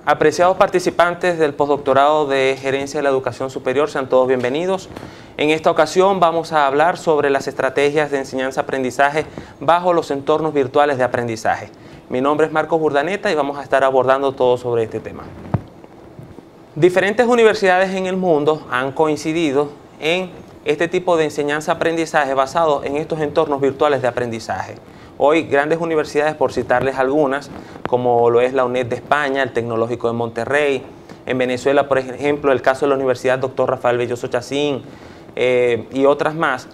Apreciados participantes del postdoctorado de Gerencia de la Educación Superior, sean todos bienvenidos. En esta ocasión vamos a hablar sobre las estrategias de enseñanza-aprendizaje bajo los entornos virtuales de aprendizaje. Mi nombre es Marcos Urdaneta y vamos a estar abordando todo sobre este tema. Diferentes universidades en el mundo han coincidido en este tipo de enseñanza-aprendizaje basado en estos entornos virtuales de aprendizaje. Hoy grandes universidades, por citarles algunas, como lo es la UNED de España, el Tecnológico de Monterrey, en Venezuela, por ejemplo, el caso de la Universidad Dr. Rafael Belloso Chacín y otras más,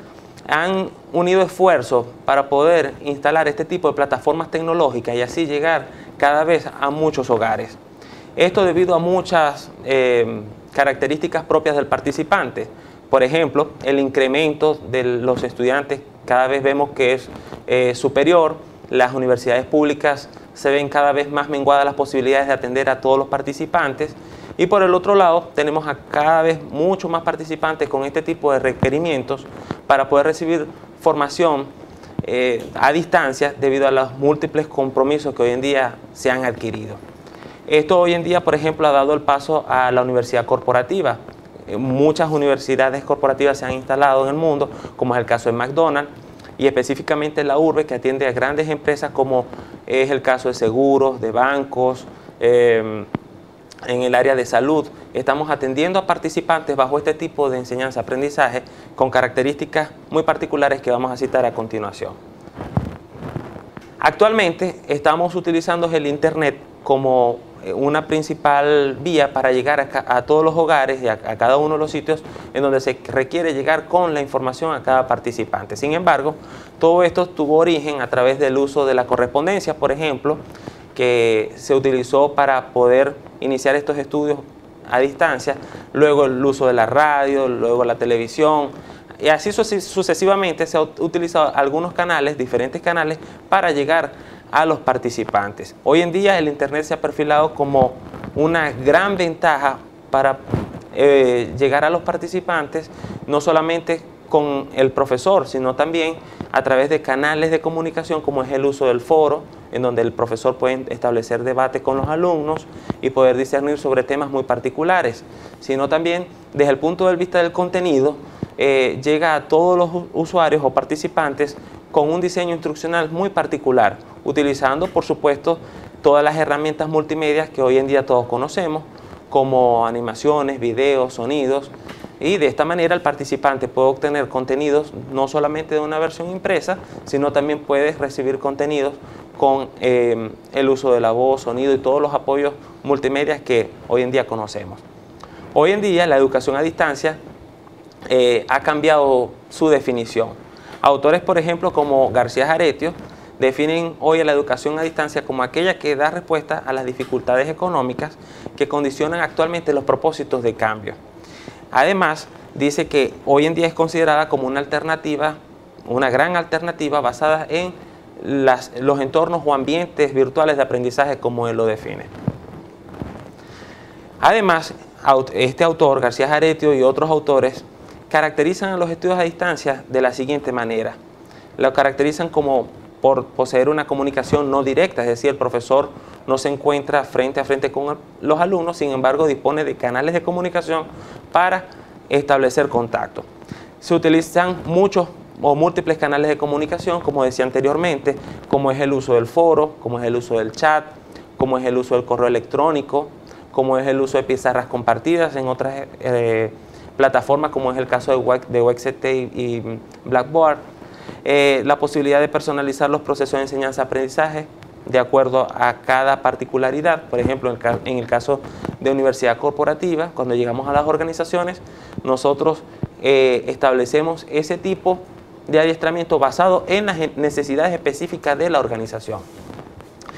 han unido esfuerzos para poder instalar este tipo de plataformas tecnológicas y así llegar cada vez a muchos hogares. Esto debido a muchas características propias del participante. Por ejemplo, el incremento de los estudiantes cada vez vemos que es superior. Las universidades públicas se ven cada vez más menguadas las posibilidades de atender a todos los participantes. Y por el otro lado, tenemos a cada vez mucho más participantes con este tipo de requerimientos para poder recibir formación a distancia debido a los múltiples compromisos que hoy en día se han adquirido. Esto hoy en día, por ejemplo, ha dado el paso a la universidad corporativa. Muchas universidades corporativas se han instalado en el mundo, como es el caso de McDonald's, y específicamente la URBE, que atiende a grandes empresas como es el caso de seguros, de bancos, en el área de salud. Estamos atendiendo a participantes bajo este tipo de enseñanza-aprendizaje con características muy particulares que vamos a citar a continuación. Actualmente estamos utilizando el Internet como una principal vía para llegar a todos los hogares y a cada uno de los sitios en donde se requiere llegar con la información a cada participante. Sin embargo, todo esto tuvo origen a través del uso de la correspondencia, por ejemplo, que se utilizó para poder iniciar estos estudios a distancia, luego el uso de la radio, luego la televisión, y así sucesivamente se han utilizado algunos canales, diferentes canales, para llegar a los participantes. Hoy en día el Internet se ha perfilado como una gran ventaja para llegar a los participantes, no solamente con el profesor, sino también a través de canales de comunicación como es el uso del foro, en donde el profesor puede establecer debate con los alumnos y poder discernir sobre temas muy particulares, sino también desde el punto de vista del contenido, llega a todos los usuarios o participantes con un diseño instruccional muy particular, utilizando, por supuesto, todas las herramientas multimedia que hoy en día todos conocemos, como animaciones, videos, sonidos, y de esta manera el participante puede obtener contenidos no solamente de una versión impresa, sino también puede recibir contenidos con el uso de la voz, sonido y todos los apoyos multimedia que hoy en día conocemos. Hoy en día la educación a distancia ha cambiado su definición. Autores, por ejemplo, como García Jaretio, definen hoy a la educación a distancia como aquella que da respuesta a las dificultades económicas que condicionan actualmente los propósitos de cambio. Además, dice que hoy en día es considerada como una alternativa, una gran alternativa basada en los entornos o ambientes virtuales de aprendizaje, como él lo define. Además, este autor, García Jaretio, y otros autores caracterizan a los estudios a distancia de la siguiente manera. Lo caracterizan como por poseer una comunicación no directa, es decir, el profesor no se encuentra frente a frente con los alumnos, sin embargo dispone de canales de comunicación para establecer contacto. Se utilizan muchos o múltiples canales de comunicación, como decía anteriormente, como es el uso del foro, como es el uso del chat, como es el uso del correo electrónico, como es el uso de pizarras compartidas en otras plataformas, como es el caso de WebCT y Blackboard. La posibilidad de personalizar los procesos de enseñanza-aprendizaje de acuerdo a cada particularidad. Por ejemplo, en el caso de universidad corporativa, cuando llegamos a las organizaciones, nosotros establecemos ese tipo de adiestramiento basado en las necesidades específicas de la organización.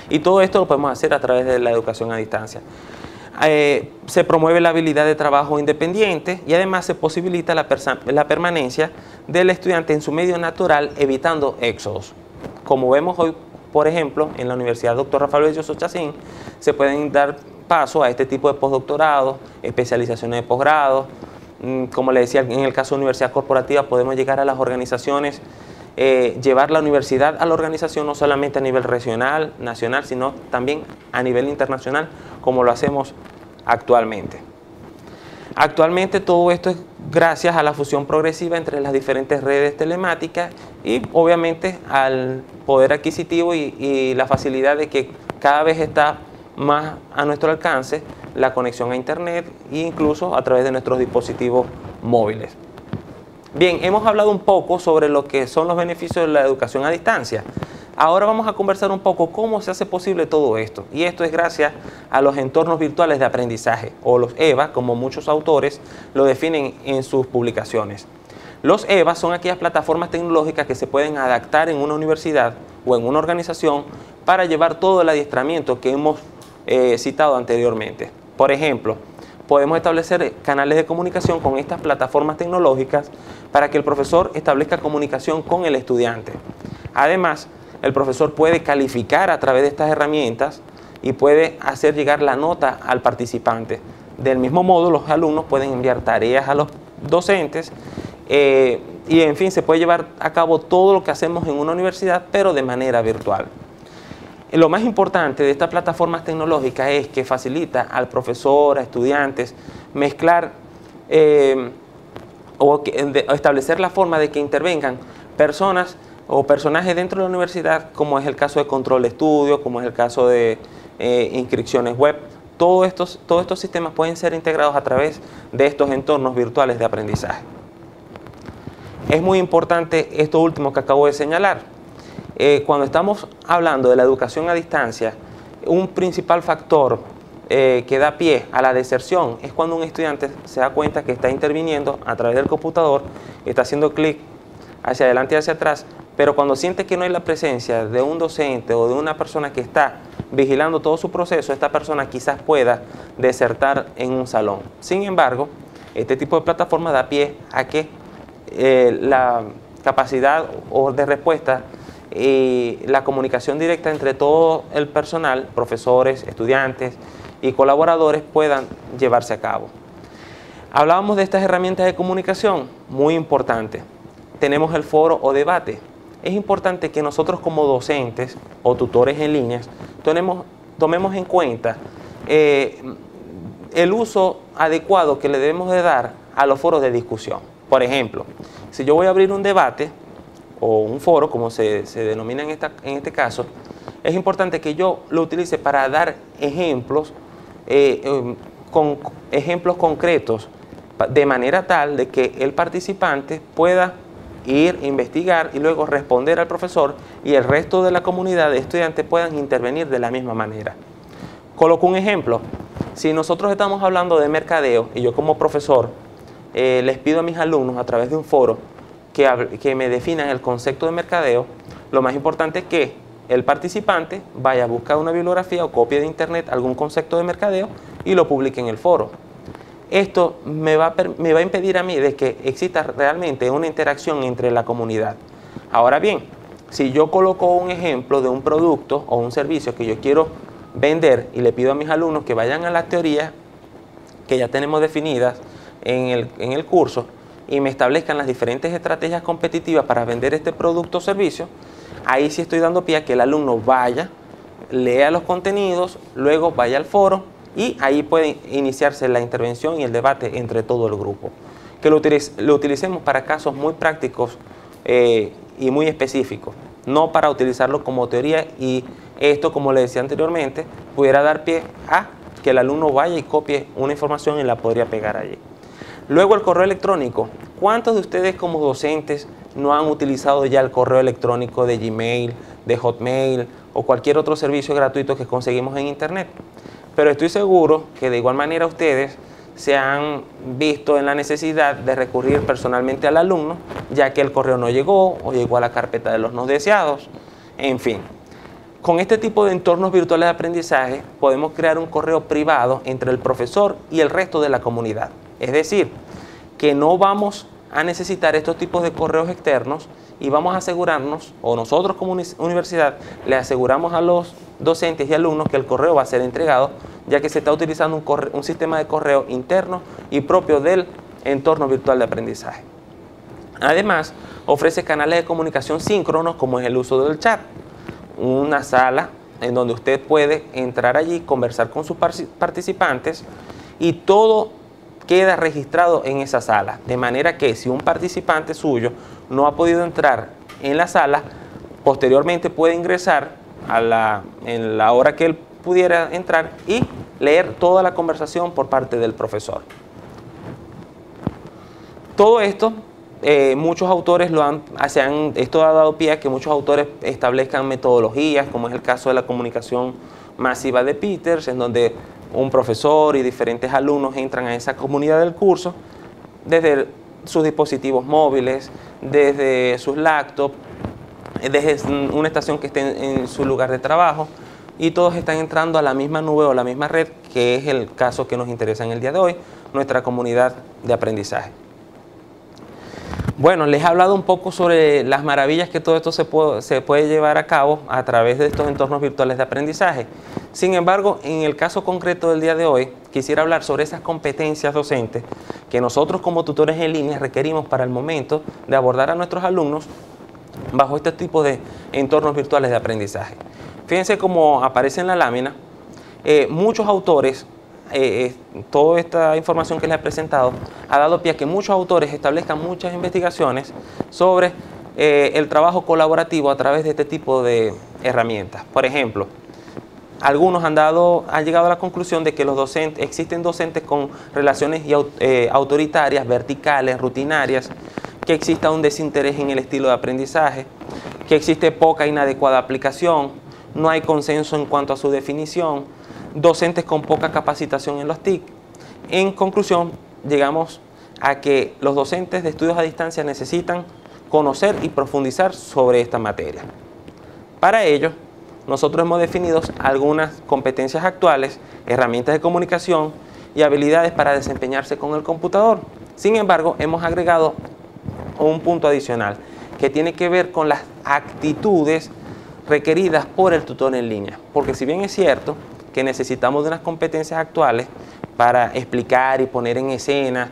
Y todo esto lo podemos hacer a través de la educación a distancia. Se promueve la habilidad de trabajo independiente y además se posibilita la permanencia del estudiante en su medio natural, evitando éxodos. Como vemos hoy, por ejemplo, en la Universidad Dr. Rafael Belloso Chacín, se pueden dar paso a este tipo de postdoctorados, especializaciones de posgrado. Como le decía, en el caso de universidad corporativa podemos llegar a las organizaciones llevar la universidad a la organización no solamente a nivel regional, nacional, sino también a nivel internacional, como lo hacemos actualmente. Actualmente todo esto es gracias a la fusión progresiva entre las diferentes redes telemáticas y obviamente al poder adquisitivo y la facilidad de que cada vez está más a nuestro alcance la conexión a internet e incluso a través de nuestros dispositivos móviles. Bien, hemos hablado un poco sobre lo que son los beneficios de la educación a distancia. Ahora vamos a conversar un poco cómo se hace posible todo esto. Y esto es gracias a los entornos virtuales de aprendizaje, o los EVA, como muchos autores lo definen en sus publicaciones. Los EVA son aquellas plataformas tecnológicas que se pueden adaptar en una universidad o en una organización para llevar todo el adiestramiento que hemos citado anteriormente. Por ejemplo, podemos establecer canales de comunicación con estas plataformas tecnológicas para que el profesor establezca comunicación con el estudiante. Además, el profesor puede calificar a través de estas herramientas y puede hacer llegar la nota al participante. Del mismo modo, los alumnos pueden enviar tareas a los docentes y, en fin, se puede llevar a cabo todo lo que hacemos en una universidad, pero de manera virtual. Lo más importante de estas plataformas tecnológicas es que facilita al profesor, a estudiantes, mezclar o establecer la forma de que intervengan personas o personajes dentro de la universidad, como es el caso de control de estudio, como es el caso de inscripciones web. Todos estos sistemas pueden ser integrados a través de estos entornos virtuales de aprendizaje. Es muy importante esto último que acabo de señalar. Cuando estamos hablando de la educación a distancia, un principal factor que da pie a la deserción es cuando un estudiante se da cuenta que está interviniendo a través del computador, está haciendo clic hacia adelante y hacia atrás, pero cuando siente que no hay la presencia de un docente o de una persona que está vigilando todo su proceso, esta persona quizás pueda desertar en un salón. Sin embargo, este tipo de plataforma da pie a que la capacidad de respuesta y la comunicación directa entre todo el personal, profesores, estudiantes y colaboradores puedan llevarse a cabo. Hablábamos de estas herramientas de comunicación, muy importante. Tenemos el foro o debate. Es importante que nosotros como docentes o tutores en línea tomemos en cuenta el uso adecuado que le debemos de dar a los foros de discusión. Por ejemplo, si yo voy a abrir un debate o un foro, como se denomina en este caso, es importante que yo lo utilice para dar ejemplos, con ejemplos concretos, de manera tal de que el participante pueda ir, investigar y luego responder al profesor y el resto de la comunidad de estudiantes puedan intervenir de la misma manera. Coloco un ejemplo. Si nosotros estamos hablando de mercadeo y yo como profesor les pido a mis alumnos a través de un foro que me definan el concepto de mercadeo, lo más importante es que el participante vaya a buscar una bibliografía o copia de internet algún concepto de mercadeo y lo publique en el foro. Esto me va a impedir a mí de que exista realmente una interacción entre la comunidad. Ahora bien, si yo coloco un ejemplo de un producto o un servicio que yo quiero vender y le pido a mis alumnos que vayan a las teorías que ya tenemos definidas en el curso y me establezcan las diferentes estrategias competitivas para vender este producto o servicio, ahí sí estoy dando pie a que el alumno vaya, lea los contenidos, luego vaya al foro y ahí puede iniciarse la intervención y el debate entre todo el grupo. Que lo utilicemos para casos muy prácticos y muy específicos, no para utilizarlo como teoría y esto, como le decía anteriormente, pudiera dar pie a que el alumno vaya y copie una información y la podría pegar allí. Luego el correo electrónico. ¿Cuántos de ustedes como docentes no han utilizado ya el correo electrónico de Gmail, de Hotmail o cualquier otro servicio gratuito que conseguimos en internet? Pero estoy seguro que de igual manera ustedes se han visto en la necesidad de recurrir personalmente al alumno, ya que el correo no llegó o llegó a la carpeta de los no deseados. En fin, con este tipo de entornos virtuales de aprendizaje podemos crear un correo privado entre el profesor y el resto de la comunidad. Es decir, que no vamos a necesitar estos tipos de correos externos y vamos a asegurarnos, o nosotros como universidad, le aseguramos a los docentes y alumnos que el correo va a ser entregado, ya que se está utilizando un sistema de correo interno y propio del entorno virtual de aprendizaje. Además, ofrece canales de comunicación síncronos como es el uso del chat, una sala en donde usted puede entrar allí, conversar con sus participantes y todo queda registrado en esa sala, de manera que si un participante suyo no ha podido entrar en la sala, posteriormente puede ingresar en la hora que él pudiera entrar y leer toda la conversación por parte del profesor. Todo esto, muchos autores esto ha dado pie a que muchos autores establezcan metodologías, como es el caso de la comunicación masiva de Peters, en donde un profesor y diferentes alumnos entran a esa comunidad del curso desde sus dispositivos móviles, desde sus laptops, desde una estación que esté en su lugar de trabajo, y todos están entrando a la misma nube o la misma red, que es el caso que nos interesa en el día de hoy, nuestra comunidad de aprendizaje. Bueno, les he hablado un poco sobre las maravillas que todo esto se puede llevar a cabo a través de estos entornos virtuales de aprendizaje. Sin embargo, en el caso concreto del día de hoy, quisiera hablar sobre esas competencias docentes que nosotros como tutores en línea requerimos para el momento de abordar a nuestros alumnos bajo este tipo de entornos virtuales de aprendizaje. Fíjense cómo aparece en la lámina, muchos autores, toda esta información que les he presentado ha dado pie a que muchos autores establezcan muchas investigaciones sobre el trabajo colaborativo a través de este tipo de herramientas. Por ejemplo, algunos han llegado a la conclusión de que existen docentes con relaciones autoritarias, verticales, rutinarias, que exista un desinterés en el estilo de aprendizaje, que existe poca inadecuada aplicación, no hay consenso en cuanto a su definición, docentes con poca capacitación en los TIC. En conclusión, llegamos a que los docentes de estudios a distancia necesitan conocer y profundizar sobre esta materia. Para ello, nosotros hemos definido algunas competencias actuales, herramientas de comunicación y habilidades para desempeñarse con el computador. Sin embargo, hemos agregado un punto adicional que tiene que ver con las actitudes requeridas por el tutor en línea, porque si bien es cierto que necesitamos de unas competencias actuales para explicar y poner en escena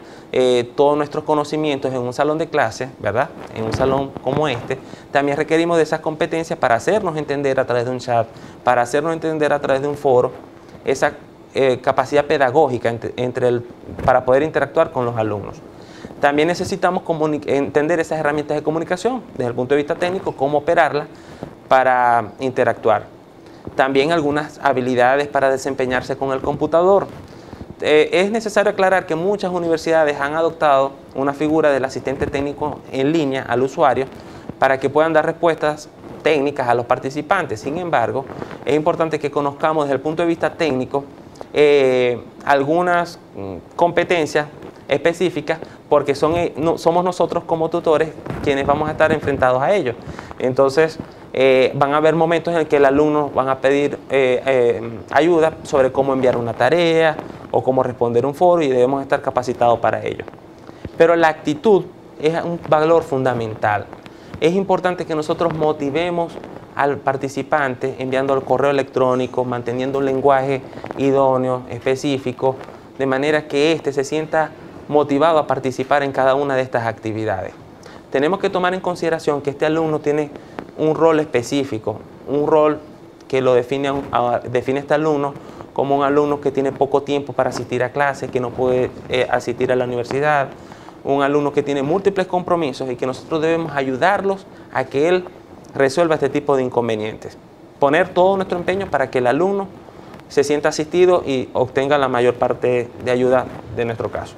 todos nuestros conocimientos en un salón de clase, ¿verdad? En un salón como este, también requerimos de esas competencias para hacernos entender a través de un chat, para hacernos entender a través de un foro, esa capacidad pedagógica para poder interactuar con los alumnos. También necesitamos entender esas herramientas de comunicación desde el punto de vista técnico, cómo operarlas para interactuar. También algunas habilidades para desempeñarse con el computador. Es necesario aclarar que muchas universidades han adoptado una figura del asistente técnico en línea al usuario para que puedan dar respuestas técnicas a los participantes. Sin embargo, es importante que conozcamos desde el punto de vista técnico algunas competencias específicas, porque somos nosotros como tutores quienes vamos a estar enfrentados a ellos. Entonces, van a haber momentos en que el alumno van a pedir ayuda sobre cómo enviar una tarea o cómo responder un foro, y debemos estar capacitados para ello. Pero la actitud es un valor fundamental. Es importante que nosotros motivemos al participante enviando el correo electrónico, manteniendo un lenguaje idóneo, específico, de manera que éste se sienta motivado a participar en cada una de estas actividades. Tenemos que tomar en consideración que este alumno tiene un rol específico, un rol que lo define este alumno como un alumno que tiene poco tiempo para asistir a clases, que no puede asistir a la universidad, un alumno que tiene múltiples compromisos y que nosotros debemos ayudarlos a que él resuelva este tipo de inconvenientes. Poner todo nuestro empeño para que el alumno se sienta asistido y obtenga la mayor parte de ayuda de nuestro caso.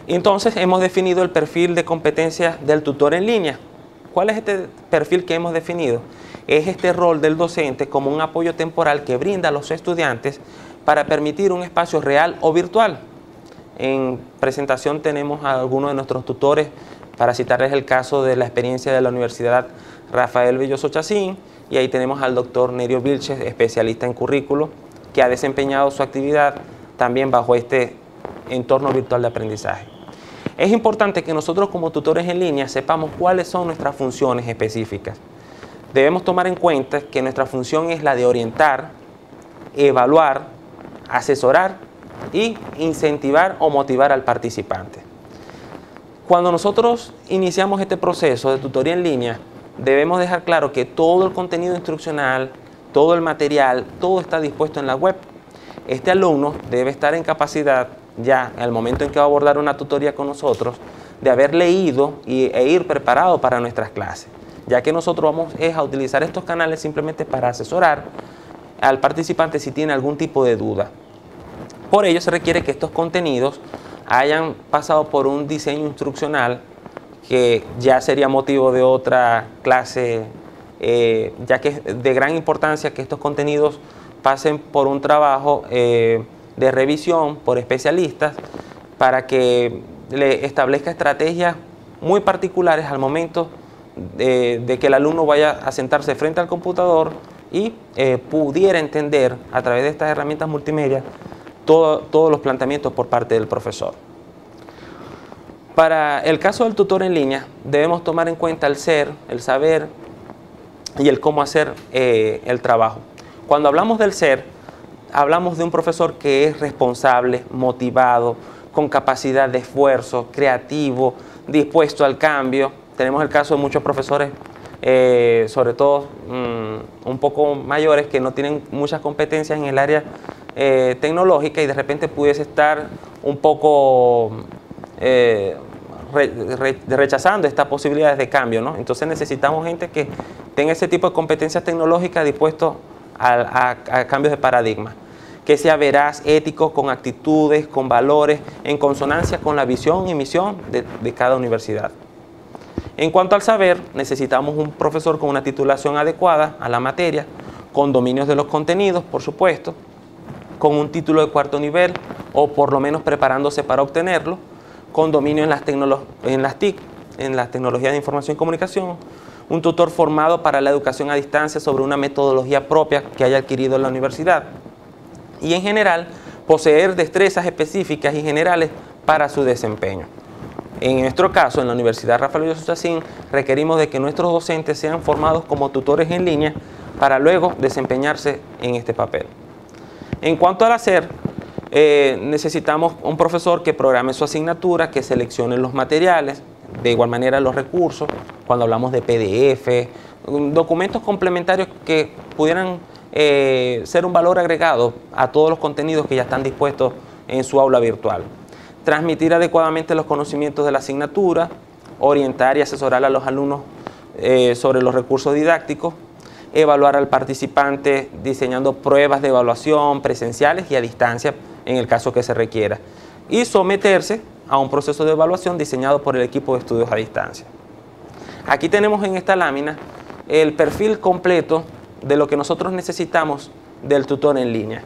Entonces, hemos definido el perfil de competencias del tutor en línea. ¿Cuál es este perfil que hemos definido? Es este rol del docente como un apoyo temporal que brinda a los estudiantes para permitir un espacio real o virtual. En presentación tenemos a algunos de nuestros tutores, para citarles el caso de la experiencia de la Universidad Rafael Belloso Chacín, y ahí tenemos al doctor Nerio Vilches, especialista en currículo, que ha desempeñado su actividad también bajo este entorno virtual de aprendizaje. Es importante que nosotros como tutores en línea sepamos cuáles son nuestras funciones específicas. Debemos tomar en cuenta que nuestra función es la de orientar, evaluar, asesorar y incentivar o motivar al participante. Cuando nosotros iniciamos este proceso de tutoría en línea, debemos dejar claro que todo el contenido instruccional, todo el material, todo está dispuesto en la web. Este alumno debe estar en capacidad ya, al momento en que va a abordar una tutoría con nosotros, de haber leído e ir preparado para nuestras clases, ya que nosotros vamos a utilizar estos canales simplemente para asesorar al participante si tiene algún tipo de duda. Por ello se requiere que estos contenidos hayan pasado por un diseño instruccional que ya sería motivo de otra clase, ya que es de gran importancia que estos contenidos pasen por un trabajo de revisión por especialistas para que le establezca estrategias muy particulares al momento de que el alumno vaya a sentarse frente al computador y pudiera entender a través de estas herramientas multimedia todos los planteamientos por parte del profesor. Para el caso del tutor en línea, debemos tomar en cuenta el ser, el saber y el cómo hacer el trabajo. Cuando hablamos del ser, hablamos de un profesor que es responsable, motivado, con capacidad de esfuerzo, creativo, dispuesto al cambio. Tenemos el caso de muchos profesores, sobre todo un poco mayores, que no tienen muchas competencias en el área tecnológica y de repente pudiese estar un poco rechazando estas posibilidades de cambio, ¿no? Entonces necesitamos gente que tenga ese tipo de competencias tecnológicas dispuestos a cambios de paradigma, que sea veraz, ético, con actitudes, con valores, en consonancia con la visión y misión de cada universidad. En cuanto al saber, necesitamos un profesor con una titulación adecuada a la materia, con dominios de los contenidos, por supuesto, con un título de cuarto nivel o por lo menos preparándose para obtenerlo, con dominio en las TIC, en las tecnologías de información y comunicación, un tutor formado para la educación a distancia sobre una metodología propia que haya adquirido en la universidad y en general poseer destrezas específicas y generales para su desempeño. En nuestro caso, en la Universidad Rafael Belloso Chacín, requerimos de que nuestros docentes sean formados como tutores en línea para luego desempeñarse en este papel. En cuanto al hacer, necesitamos un profesor que programe su asignatura, que seleccione los materiales, de igual manera los recursos, cuando hablamos de PDF, documentos complementarios que pudieran ser un valor agregado a todos los contenidos que ya están dispuestos en su aula virtual. Transmitir adecuadamente los conocimientos de la asignatura, orientar y asesorar a los alumnos sobre los recursos didácticos, evaluar al participante diseñando pruebas de evaluación presenciales y a distancia en el caso que se requiera, y someterse a un proceso de evaluación diseñado por el equipo de estudios a distancia. Aquí tenemos en esta lámina el perfil completo de lo que nosotros necesitamos del tutor en línea.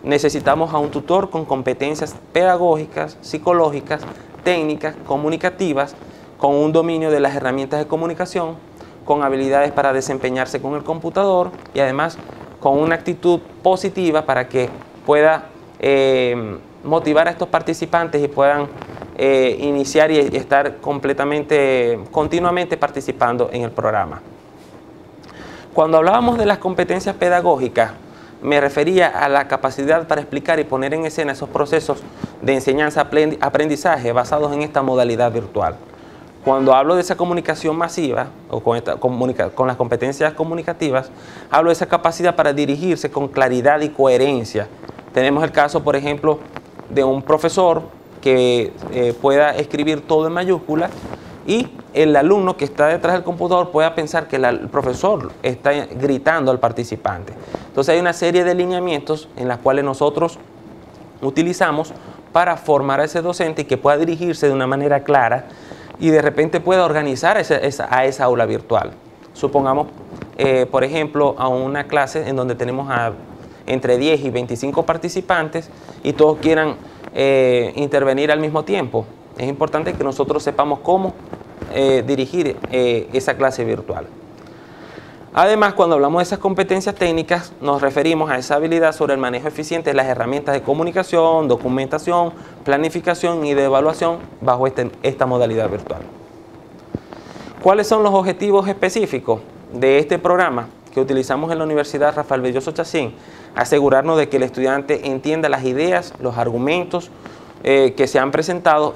Necesitamos a un tutor con competencias pedagógicas, psicológicas, técnicas, comunicativas, con un dominio de las herramientas de comunicación, con habilidades para desempeñarse con el computador y además con una actitud positiva para que pueda motivar a estos participantes y puedan iniciar y estar continuamente participando en el programa. Cuando hablábamos de las competencias pedagógicas, me refería a la capacidad para explicar y poner en escena esos procesos de enseñanza-aprendizaje basados en esta modalidad virtual. Cuando hablo de esa comunicación masiva o con las competencias comunicativas, hablo de esa capacidad para dirigirse con claridad y coherencia. Tenemos el caso, por ejemplo, de un profesor que pueda escribir todo en mayúsculas y el alumno que está detrás del computador pueda pensar que el profesor está gritando al participante. Entonces hay una serie de lineamientos en las cuales nosotros utilizamos para formar a ese docente y que pueda dirigirse de una manera clara y de repente pueda organizar a esa aula virtual. Supongamos, por ejemplo, a una clase en donde tenemos entre 10 y 25 participantes y todos quieran intervenir al mismo tiempo. Es importante que nosotros sepamos cómo dirigir esa clase virtual. Además, cuando hablamos de esas competencias técnicas, nos referimos a esa habilidad sobre el manejo eficiente de las herramientas de comunicación, documentación, planificación y de evaluación bajo esta modalidad virtual. ¿Cuáles son los objetivos específicos de este programa que utilizamos en la Universidad Rafael Belloso Chacín? Asegurarnos de que el estudiante entienda las ideas, los argumentos, que se han presentado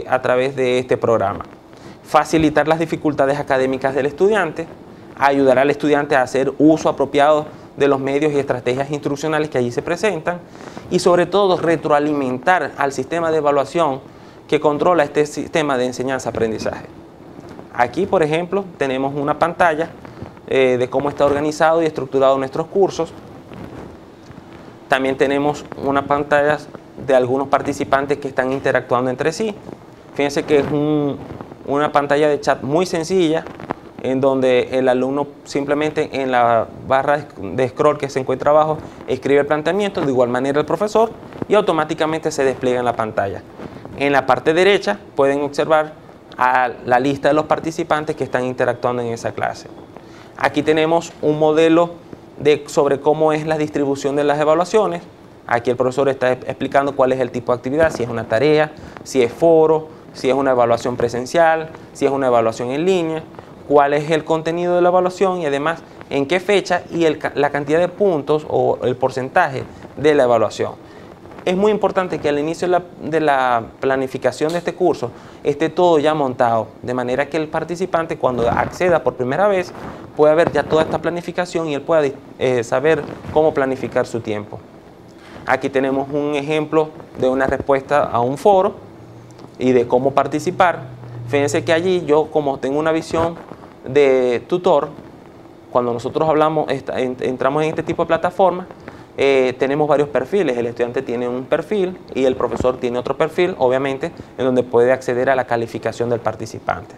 a través de este programa. Facilitar las dificultades académicas del estudiante, ayudar al estudiante a hacer uso apropiado de los medios y estrategias instruccionales que allí se presentan y sobre todo retroalimentar al sistema de evaluación que controla este sistema de enseñanza-aprendizaje. Aquí, por ejemplo, tenemos una pantalla de cómo está organizado y estructurado nuestros cursos. También tenemos unas pantallas de algunos participantes que están interactuando entre sí. Fíjense que es una pantalla de chat muy sencilla, en donde el alumno simplemente en la barra de scroll que se encuentra abajo escribe el planteamiento, de igual manera el profesor, y automáticamente se despliega en la pantalla. En la parte derecha pueden observar a la lista de los participantes que están interactuando en esa clase. Aquí tenemos un modelo sobre cómo es la distribución de las evaluaciones. Aquí el profesor está explicando cuál es el tipo de actividad, si es una tarea, si es foro, si es una evaluación presencial, si es una evaluación en línea, cuál es el contenido de la evaluación y además en qué fecha y la cantidad de puntos o el porcentaje de la evaluación. Es muy importante que al inicio de la planificación de este curso esté todo ya montado, de manera que el participante cuando acceda por primera vez pueda ver ya toda esta planificación y él pueda saber cómo planificar su tiempo. Aquí tenemos un ejemplo de una respuesta a un foro y de cómo participar. Fíjense que allí yo, como tengo una visión de tutor, cuando nosotros entramos en este tipo de plataforma, tenemos varios perfiles. El estudiante tiene un perfil y el profesor tiene otro perfil, obviamente, en donde puede acceder a la calificación del participante.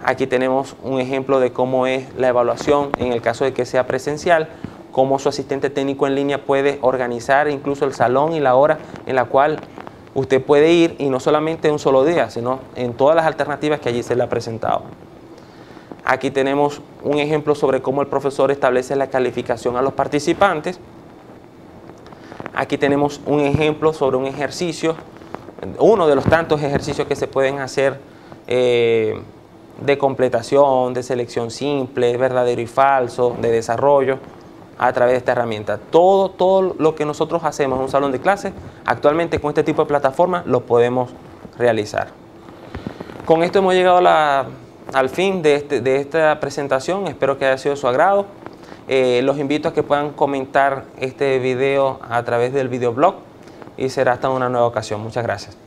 Aquí tenemos un ejemplo de cómo es la evaluación en el caso de que sea presencial, cómo su asistente técnico en línea puede organizar incluso el salón y la hora en la cual usted puede ir, y no solamente un solo día, sino en todas las alternativas que allí se le ha presentado. Aquí tenemos un ejemplo sobre cómo el profesor establece la calificación a los participantes. Aquí tenemos un ejemplo sobre un ejercicio, uno de los tantos ejercicios que se pueden hacer de completación, de selección simple, verdadero y falso, de desarrollo, a través de esta herramienta. Todo lo que nosotros hacemos en un salón de clases, actualmente con este tipo de plataformas lo podemos realizar. Con esto hemos llegado al fin de esta presentación. Espero que haya sido de su agrado. Los invito a que puedan comentar este video a través del videoblog y será hasta una nueva ocasión. Muchas gracias.